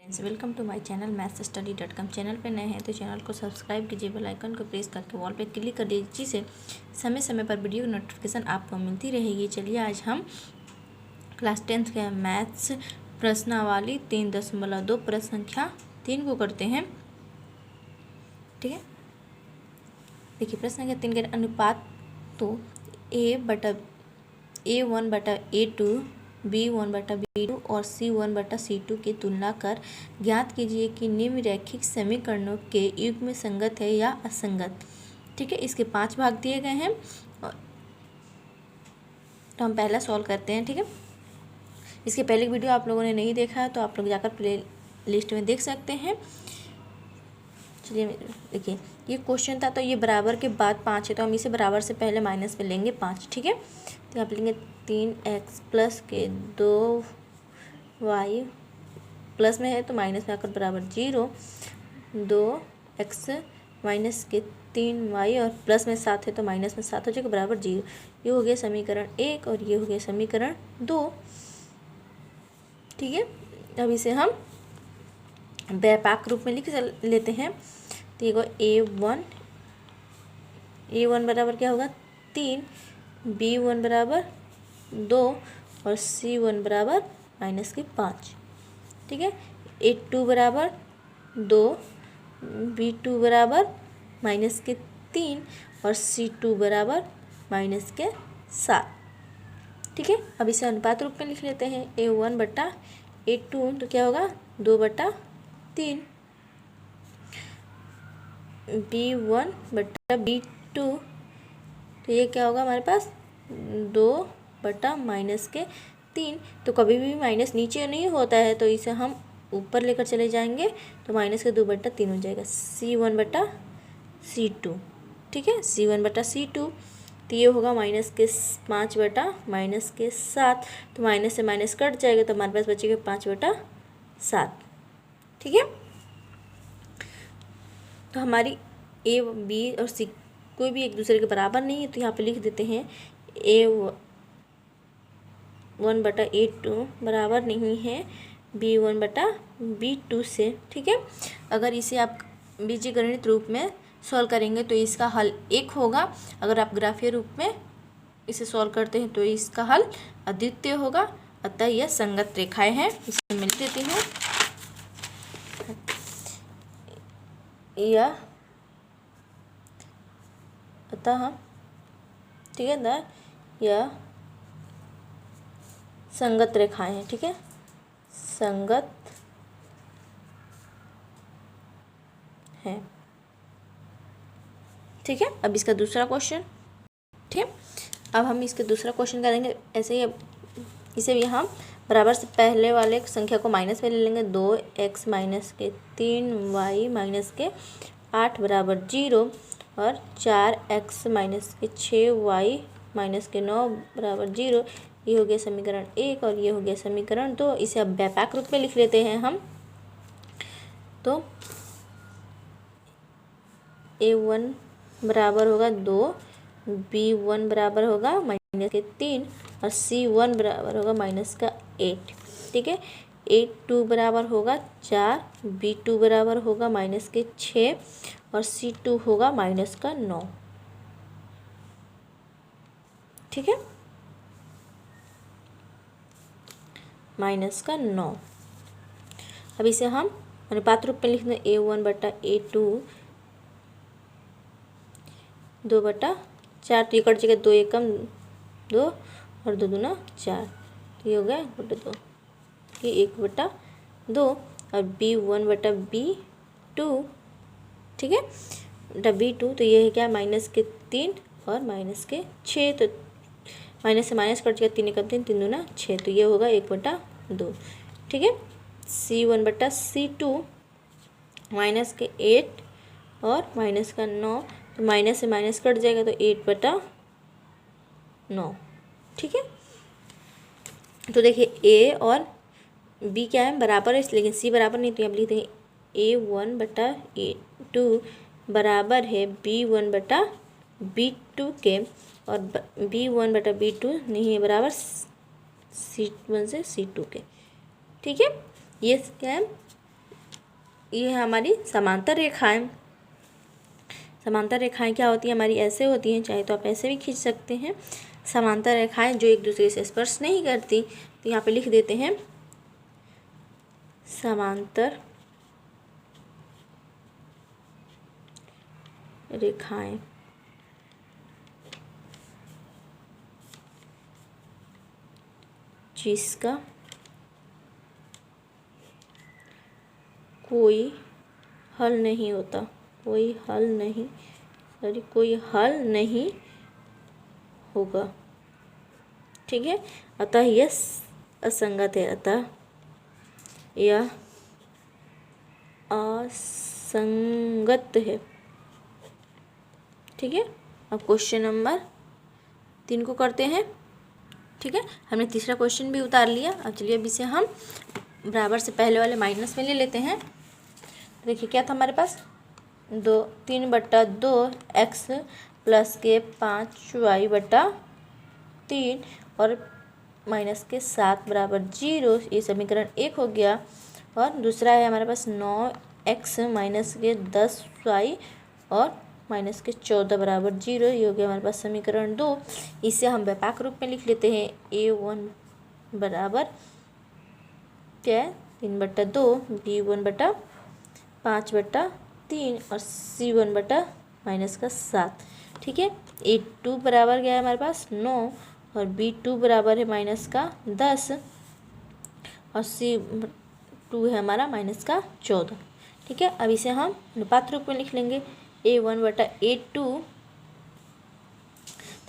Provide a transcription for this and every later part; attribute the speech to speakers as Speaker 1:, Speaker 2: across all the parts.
Speaker 1: Welcome to my channel mathstudy.com। Channel पे नए हैं तो चैनल को सब्सक्राइब कीजिए, बेल आइकन को प्रेस करके वॉल पे क्लिक कर दीजिए, जिससे समय समय पर वीडियो की नोटिफिकेशन आपको मिलती रहेगी। चलिए आज हम क्लास 10th के मैथ्स प्रश्नावली 3.2 प्रश्न संख्या 3 को करते हैं। ठीक है, देखिए प्रश्न संख्या 3 के अनुपात तो A1/A2 B1/B2 और C1/C2 की तुलना कर ज्ञात कीजिए कि निम्न रैखिक समीकरणों के युग्म संगत है या असंगत। ठीक है, इसके 5 भाग दिए गए हैं तो हम पहला सॉल्व करते हैं। ठीक है, इसके पहले वीडियो आप लोगों ने नहीं देखा है तो आप लोग जाकर प्ले लिस्ट में देख सकते हैं। चलिए देखिए, ये क्वेश्चन था तो ये बराबर के बाद 5 है तो हम इसे बराबर से पहले माइनस में लेंगे 5। ठीक है, तो यहाँ पे लेंगे 3x प्लस के 2y प्लस में है तो माइनस में आकर बराबर 0, 2x माइनस के 3y और प्लस में 7 है तो माइनस में 7 हो जाएगा बराबर 0। ये हो गया समीकरण 1 और ये हो गया समीकरण 2। ठीक है, अब इसे हम व्यापक रूप में लिख लेते हैं। तो ये A1 बराबर क्या होगा 3, B1 बराबर 2 और C1 बराबर माइनस के 5। ठीक है, A2 बराबर 2, B2 बराबर माइनस के 3 और C2 बराबर माइनस के 7। ठीक है, अब इसे अनुपात रूप में लिख लेते हैं। A1/A2 तो क्या होगा 2/3, B1/B2 तो ये क्या होगा हमारे पास 2/-3। तो कभी भी माइनस नीचे नहीं होता है तो इसे हम ऊपर लेकर चले जाएंगे तो माइनस के 2/3 हो जाएगा। C1/C2। ठीक है, C1/C2 तो ये होगा माइनस के 5/-7। तो माइनस से माइनस कट जाएगा तो हमारे पास बचेगा 5/7। ठीक है, तो हमारी A, B और C कोई भी एक दूसरे के बराबर नहीं है तो यहाँ पे लिख देते हैं A1/A2 बराबर नहीं है B1/B2 से। ठीक है, अगर इसे आप बीजगणित रूप में सॉल्व करेंगे तो इसका हल 1 होगा। अगर आप ग्राफीय रूप में इसे सॉल्व करते हैं तो इसका हल अद्वितीय होगा। अतः यह संगत रेखाएं हैं। इसे मिल देती हूँ यह अतः ठीक है ना, यह संगत रेखाएं हैं। ठीक है, संगत है। ठीक है, अब इसका दूसरा क्वेश्चन। ठीक है, अब हम इसके दूसरा क्वेश्चन करेंगे ऐसे ही। इसे भी हम बराबर से पहले वाले संख्या को माइनस में ले लेंगे। 2x माइनस के 3y माइनस के 8 बराबर 0 और 4x माइनस के 6y माइनस के 9 बराबर 0। ये हो गया समीकरण 1 और ये हो गया समीकरण 2। इसे अब व्यापक रूप में लिख लेते हैं हम। तो A1 बराबर होगा 2, B1 बराबर होगा माइनस के 3 और C1 बराबर होगा माइनस का 8। ठीक है, A2 बराबर होगा 4, B2 बराबर होगा माइनस के 6 और C2 होगा माइनस का 9। ठीक है, माइनस का 9। अब इसे हम अनुपात रूप में लिख दें। A1/A2 2/4 तो ये कट जाएगा 2 एकम 2 और 2 दूना 4 तो ये हो गया 1/2, ये 1/2 और B1/B2। ठीक है, B2 तो ये है क्या माइनस के 3 और माइनस के 6 तो माइनस से माइनस कट जाएगा 3 एकम 3, 3 दूना 6 तो ये होगा 1/2। ठीक है, C1/C2 माइनस के 8 और माइनस का 9 तो माइनस से माइनस कट जाएगा तो 8/9। ठीक है, तो देखिए A और B क्या है बराबर है, लेकिन C बराबर नहीं तो यहाँ लिख देंगे A1/A2 बराबर है B1/B2 के और B1/B2 नहीं है बराबर C1 से C2 के। ठीक है, ये क्या है ये है हमारी समांतर रेखाएं। समांतर रेखाएं क्या होती हैं हमारी, ऐसे होती हैं, चाहे तो आप ऐसे भी खींच सकते हैं। समांतर रेखाएं जो एक दूसरे से स्पर्श नहीं करती, तो यहाँ पे लिख देते हैं समांतर रेखाएं। जिसका कोई हल नहीं होता, कोई हल नहीं होगा। ठीक है, अतः यह असंगत है, अतः यह असंगत है। ठीक है, अब क्वेश्चन नंबर 3 को करते हैं। ठीक है, हमने तीसरा क्वेश्चन भी उतार लिया। अब चलिए अब इसे हम बराबर से पहले वाले माइनस में ले लेते हैं। देखिए क्या था हमारे पास, 3/2 x प्लस के 5y/3 और माइनस के 7 बराबर 0। ये समीकरण 1 हो गया। और दूसरा है हमारे पास 9x माइनस के 10y और माइनस के 14 बराबर 0। ये हो गया हमारे पास समीकरण 2। इसे हम व्यापक रूप में लिख लेते हैं। a1 बराबर क्या है, 3/2, b1/5/3 और c1/-7। ठीक है, a2 बराबर क्या है हमारे पास 9 और b2 बराबर है -10 और c2 है हमारा -14। ठीक है, अब इसे हम अनुपात रूप में लिख लेंगे। a1/a2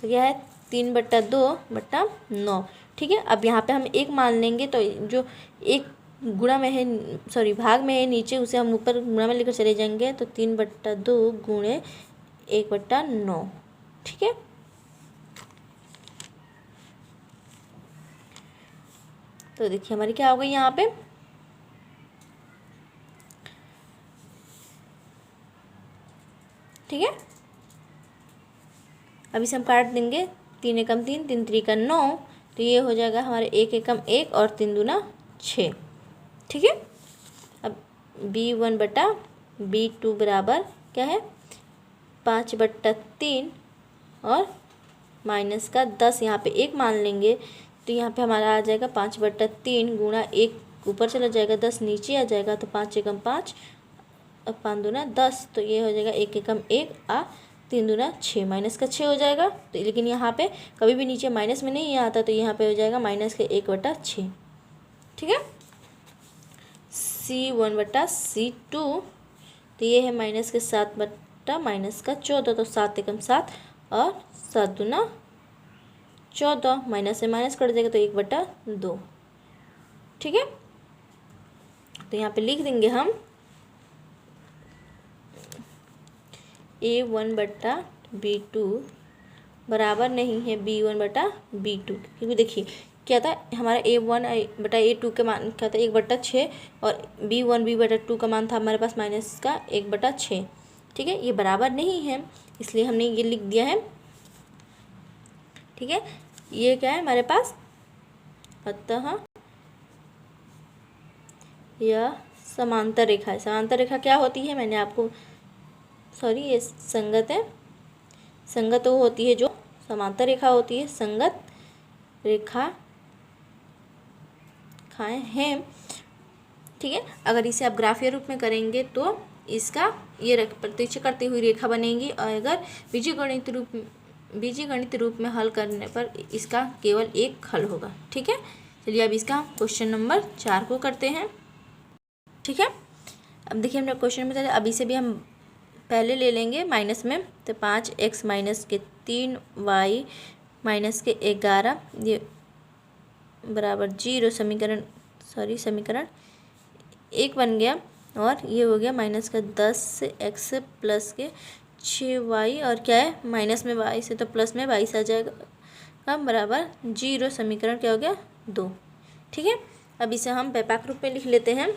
Speaker 1: तो क्या है 3/2/9। ठीक है, अब यहाँ पे हम एक मान लेंगे, तो जो एक गुणा में है, सॉरी भाग में है नीचे, उसे हम ऊपर गुणा में लेकर चले जाएंगे। तो 3/2 गुणे 1/9। ठीक है, तो देखिए हमारी क्या हो गई यहाँ पे, ठीक है। अब इसे हम काट देंगे, 3 एकम 3, 3 त्रिका 9, तो ये हो जाएगा हमारे 1 एकम 1 और 3 दूना 6। ठीक है, अब b1/b2 बराबर क्या है 5/3 और माइनस का 10, यहाँ पे 1 मान लेंगे, तो यहाँ पे हमारा आ जाएगा 5/3 गुणा 1 ऊपर चला जाएगा, 10 नीचे आ जाएगा, तो 5 एकम 5 और 5 दूना 10, तो ये हो जाएगा 1 एकम 1 आ 3 दूना 6, माइनस का 6 हो जाएगा। तो लेकिन यहाँ पे कभी भी नीचे माइनस में नहीं आता, तो यहाँ पे हो जाएगा माइनस के 1/6। ठीक है, c1/c2 तो ये है माइनस के 7/-14, तो 7 एकम 7 और 7 दूना 14, माइनस से माइनस कट जाएगा, तो 1/2। ठीक है, तो यहाँ पे लिख देंगे हम a1/b2 बराबर नहीं है b1/b2, क्योंकि देखिए क्या था हमारा a1/a2 के मान क्या था 1/6 और b1/b2 का मान था हमारे पास माइनस का 1/6। ठीक है, ये बराबर नहीं है, इसलिए हमने ये लिख दिया है। ठीक है, ये क्या है हमारे पास, अतः यह समांतर रेखा है। समांतर रेखा क्या होती है, मैंने आपको सॉरी ये संगत है। संगत वो होती है जो समांतर रेखा होती है, संगत रेखा खाएं हैं। ठीक है, अगर इसे आप ग्राफीय रूप में करेंगे तो इसका ये प्रतीक्षा करती हुई रेखा बनेगी, और अगर बीजगणित रूप में हल करने पर इसका केवल एक हल होगा। ठीक है, चलिए अब इसका क्वेश्चन नंबर 4 को करते हैं। ठीक है, अब देखिए हमने क्वेश्चन में बताया, अब इसे भी हम पहले ले लेंगे माइनस में, तो 5x माइनस के 3y माइनस के 11 ये बराबर 0। समीकरण 1 बन गया, और ये हो गया माइनस का 10x प्लस के 6y, और क्या है माइनस में 22 है तो प्लस में 22 आ जाएगा बराबर 0। समीकरण क्या हो गया 2। ठीक है, अब इसे हम व्यापक रूप में लिख लेते हैं।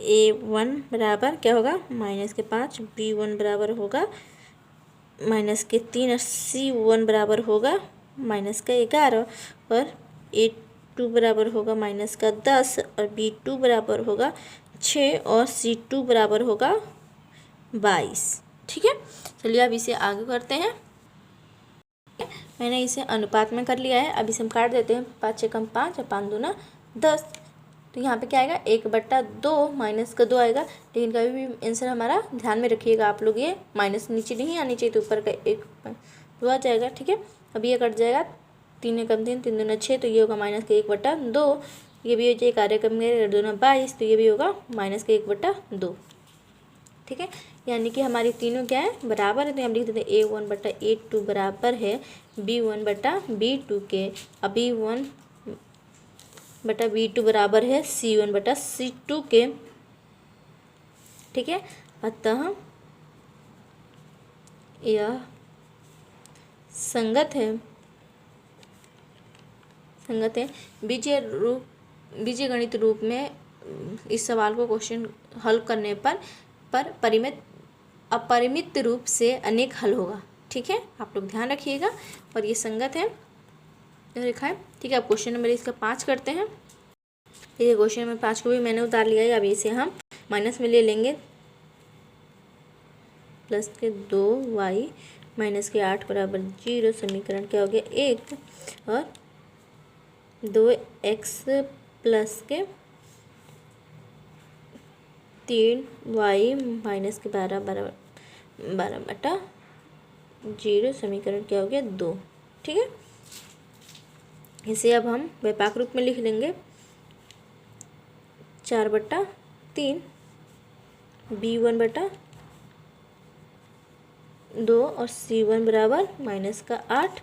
Speaker 1: a1 बराबर क्या होगा माइनस के 5, b1 बराबर होगा माइनस के 3 और c1 बराबर होगा माइनस का 11, और B2 बराबर होगा -10 और B2 बराबर होगा 6 और C2 बराबर होगा 22। ठीक है, चलिए अब इसे आगे करते हैं। मैंने इसे अनुपात में कर लिया है। अब इसे हम काट देते हैं। 5 छः कम 5 और 5 दूना 10। तो यहाँ पे क्या आएगा 1/2 माइनस का 2 आएगा। लेकिन कभी भी आंसर हमारा ध्यान में रखिएगा आप लोग, ये माइनस नीचे नहीं आनी चाहिए, तो ऊपर का 1/2 आ जाएगा। ठीक है, अब ये कट जाएगा। 3 कम 3 3 दूना 6, तो ये होगा माइनस का 1/2। ये भी हो जाएगा, कार्य कम 2 22, तो ये भी होगा माइनस का 1/2। ठीक है, यानी कि हमारी तीनों क्या है, बराबर है। तो हम लिख देते हैं A1/A2 बराबर है B1/B2 के। अब B1/B2 बराबर है C1/C2 के। ठीक है, अतः यह संगत है बीजगणित रूप में इस सवाल को क्वेश्चन हल करने पर अपरिमित रूप से अनेक हल होगा। ठीक है, आप लोग ध्यान रखिएगा। और ये संगत है, लिखा है। ठीक है, अब क्वेश्चन नंबर इसका 5 करते हैं। ये क्वेश्चन नंबर 5 को भी मैंने उतार लिया है। अब इसे हम माइनस में ले लेंगे। प्लस के 2y माइनस के 8 बराबर 0। समीकरण क्या हो गया 1 और 2x प्लस के 3y माइनस के 12 12/0। समीकरण क्या हो गया 2। ठीक है, इसे अब हम व्यापक रूप में लिख लेंगे 4/3 B1/2 और C1 बराबर माइनस का 8।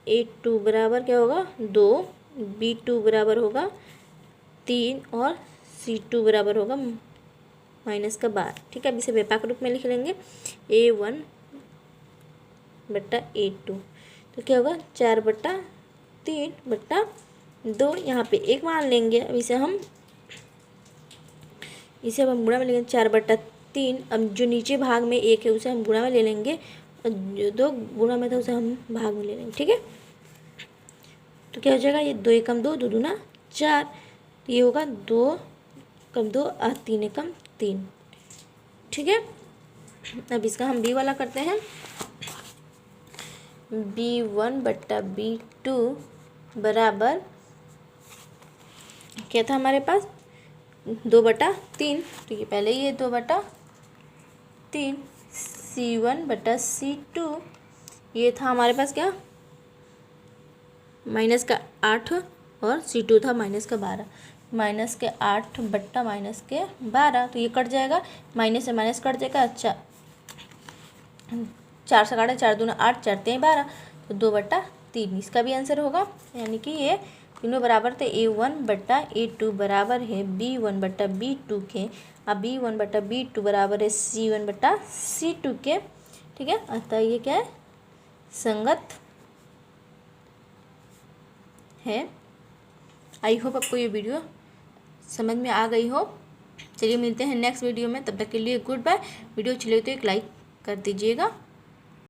Speaker 1: A2 बराबर क्या होगा 2, B2 बराबर होगा 3 और C2 बराबर होगा माइनस का 12। ठीक है, अब इसे व्यापक रूप में लिख लेंगे A1/A2। तो क्या होगा 4/3/2। यहाँ पे 1 मान लेंगे। अब इसे हम गुणा में लेंगे 4/3। अब जो नीचे भाग में 1 है उसे हम गुणा में ले लेंगे, और जो 2 गुणा में था उसे हम भाग में ले लेंगे। ठीक है, तो क्या हो जाएगा ये 2 एकम 2 2 दूना 4। ये होगा 2 कम 2 और 3 एकम 3। ठीक है, अब इसका हम B वाला करते हैं। B1/B2 बराबर क्या था हमारे पास 2/3। तो ये पहले ही है 2/3। C1/C2 ये था हमारे पास क्या माइनस का 8 और C2 था माइनस का 12। माइनस के 8 बट्टा माइनस के 12, तो ये कट जाएगा, माइनस से माइनस कट जाएगा। अच्छा 4 से काटा 4 दूना 8 4 3 12, तो 2/3 इसका भी आंसर होगा। यानी कि ये तीनों बराबर थे। A1/A2 बराबर है B1/B2 के। अब B1/B2 बराबर है C1/C2 के। ठीक है, अतः ये क्या है संगत है। आई होप आपको ये वीडियो समझ में आ गई हो। चलिए मिलते हैं नेक्स्ट वीडियो में, तब तक के लिए गुड बाय। वीडियो अच्छी लगी तो एक लाइक कर दीजिएगा।